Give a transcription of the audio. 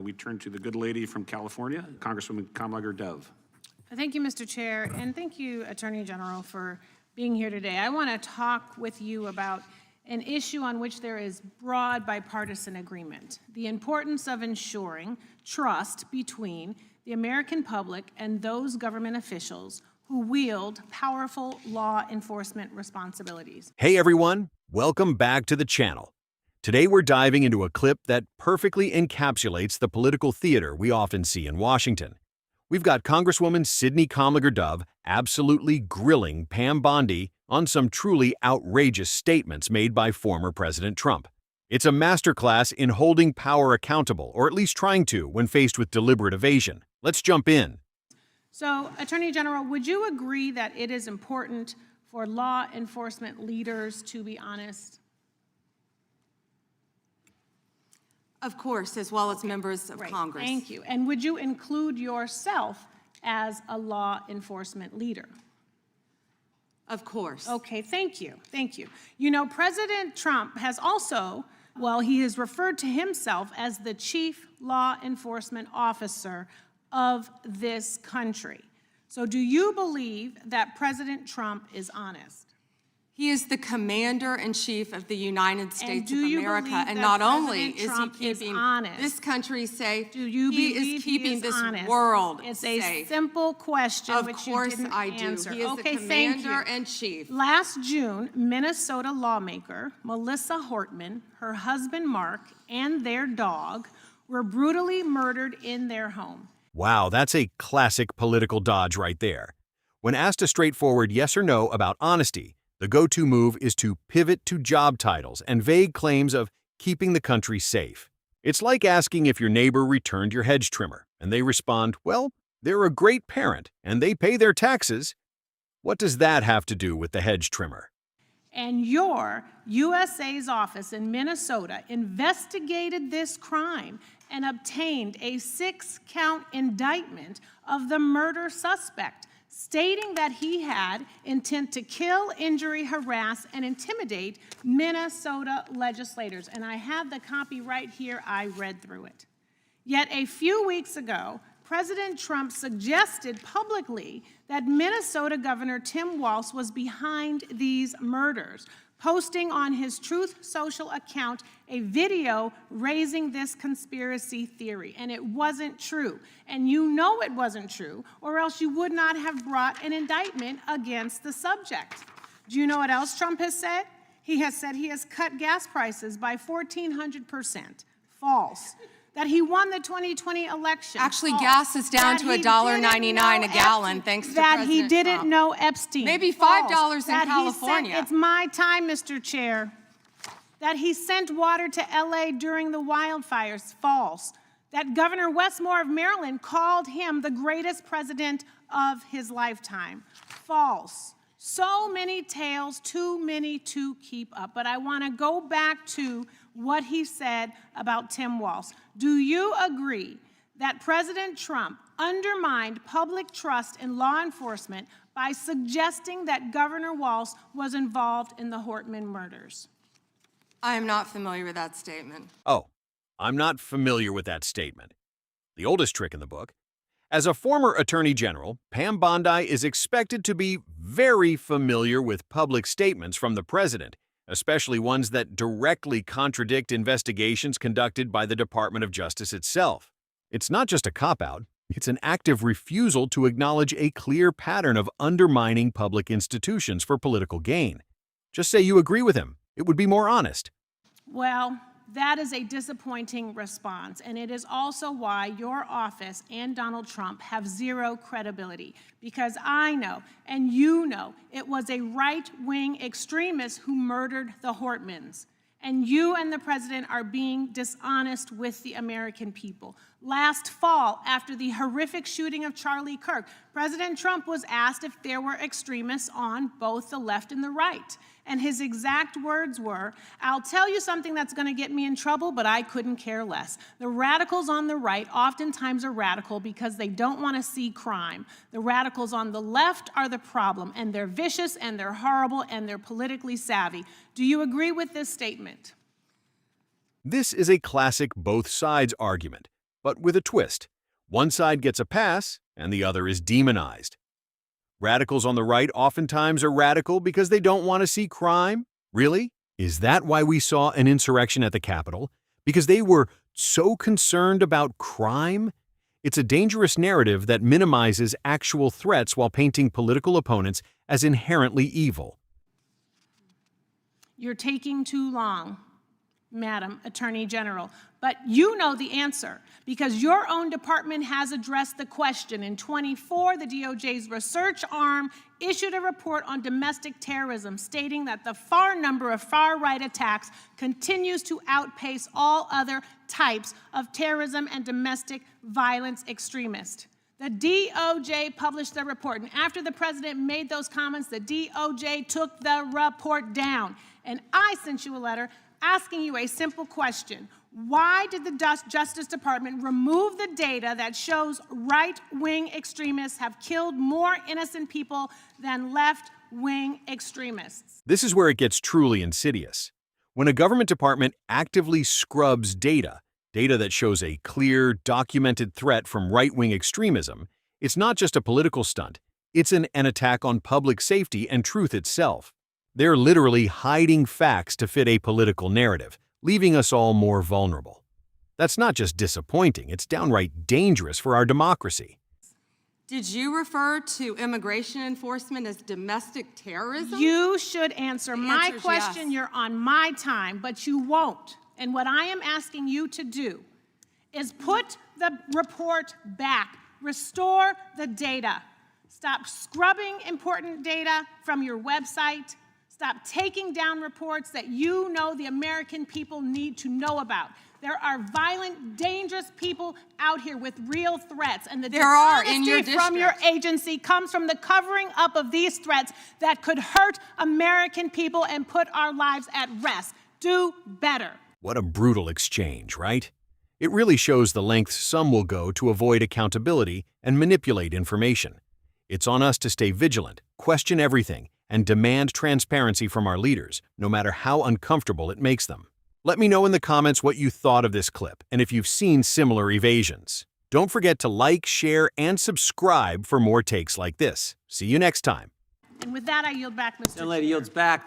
We turn to the good lady from California, Congresswoman Kamlager-Dove. Thank you, Mr. Chair, and thank you, Attorney General, for being here today. I want to talk with you about an issue on which there is broad bipartisan agreement: the importance of ensuring trust between the American public and those government officials who wield powerful law enforcement responsibilities. Hey everyone, welcome back to the channel. Today we're diving into a clip that perfectly encapsulates the political theater we often see in Washington. We've got Congresswoman Sidney Kamlager-Dove absolutely grilling Pam Bondi on some truly outrageous statements made by former President Trump. It's a masterclass in holding power accountable, or at least trying to, when faced with deliberate evasion. Let's jump in. So, Attorney General, would you agree that it is important for law enforcement leaders to be honest? Of course, as well as members of Congress. Thank you. And would you include yourself as a law enforcement leader? Of course. Okay, thank you. Thank you. You know, President Trump has also, he has referred to himself as the chief law enforcement officer of this country. So do you believe that President Trump is honest? He is the commander-in-chief of the United States of America, and not not only is he keeping this country safe, he is keeping this world safe. It's a simple question, which you didn't answer. He is the commander-in-chief. Last June, Minnesota lawmaker Melissa Hortman, her husband Mark, and their dog were brutally murdered in their home. Wow, that's a classic political dodge right there. When asked a straightforward yes or no about honesty, the go-to move is to pivot to job titles and vague claims of keeping the country safe. It's like asking if your neighbor returned your hedge trimmer, and they respond, well, they're a great parent, and they pay their taxes. What does that have to do with the hedge trimmer? And your USA's office in Minnesota investigated this crime and obtained a 6-count indictment of the murder suspect, stating that he had intent to kill, injure, harass, and intimidate Minnesota legislators. And I have the copy right here. I read through it. Yet a few weeks ago, President Trump suggested publicly that Minnesota Governor Tim Walz was behind these murders, posting on his Truth Social account a video raising this conspiracy theory. And it wasn't true. And you know it wasn't true, or else you would not have brought an indictment against the subject. Do you know what else Trump has said? He has said he has cut gas prices by 1,400%. False. That he won the 2020 election. Actually, gas is down to $1.99 a gallon, thanks to President Trump. That he didn't know Epstein. Maybe $5 in California. It's my time, Mr. Chair. That he sent water to LA during the wildfires. False. That Governor Westmore of Maryland called him the greatest president of his lifetime. False. So many tales, too many to keep up. But I want to go back to what he said about Tim Walz. Do you agree that President Trump undermined public trust in law enforcement by suggesting that Governor Walz was involved in the Hortman murders? I am not familiar with that statement. Oh, I'm not familiar with that statement. The oldest trick in the book. As a former Attorney General, Pam Bondi is expected to be very familiar with public statements from the president, especially ones that directly contradict investigations conducted by the Department of Justice itself. It's not just a cop-out, it's an active refusal to acknowledge a clear pattern of undermining public institutions for political gain. Just say you agree with him. It would be more honest. Well, that is a disappointing response, and it is also why your office and Donald Trump have zero credibility, because I know, and you know, it was a right-wing extremist who murdered the Hortmans, and you and the president are being dishonest with the American people. Last fall, after the horrific shooting of Charlie Kirk, President Trump was asked if there were extremists on both the left and the right. And his exact words were, "I'll tell you something that's going to get me in trouble, but I couldn't care less. The radicals on the right oftentimes are radical because they don't want to see crime. The radicals on the left are the problem, and they're vicious, and they're horrible, and they're politically savvy." Do you agree with this statement? This is a classic both sides argument. but with a twist. One side gets a pass, and the other is demonized. Radicals on the right oftentimes are radical because they don't want to see crime? Really? Is that why we saw an insurrection at the Capitol? Because they were so concerned about crime? It's a dangerous narrative that minimizes actual threats while painting political opponents as inherently evil. You're taking too long, Madam Attorney General. But you know the answer, because your own department has addressed the question. In 24, the DOJ's research arm issued a report on domestic terrorism, stating that the number of far-right attacks continues to outpace all other types of terrorism and domestic violence extremists. The DOJ published the report, and after the president made those comments, the DOJ took the report down. And I sent you a letter asking you a simple question. Why did the Justice Department remove the data that shows right-wing extremists have killed more innocent people than left-wing extremists? This is where it gets truly insidious. When a government department actively scrubs data that shows a clear, documented threat from right-wing extremism, it's not just a political stunt. It's an attack on public safety and truth itself. They're literally hiding facts to fit a political narrative, leaving us all more vulnerable. That's not just disappointing, it's downright dangerous for our democracy. Did you refer to immigration enforcement as domestic terrorism? You should answer my question. Yes. You're on my time, but you won't. And what I am asking you to do is put the report back, restore the data. Stop scrubbing important data from your website. Stop taking down reports that you know the American people need to know about. There are violent, dangerous people out here with real threats, and the dishonesty from your agency comes from the covering up of these threats that could hurt American people and put our lives at rest. Do better. What a brutal exchange, right? It really shows the lengths some will go to avoid accountability and manipulate information. It's on us to stay vigilant, question everything, and demand transparency from our leaders, no matter how uncomfortable it makes them. Let me know in the comments what you thought of this clip and if you've seen similar evasions. Don't forget to like, share, and subscribe for more takes like this. See you next time. And with that, I yield back, Mr. Young lady Chair. yields back.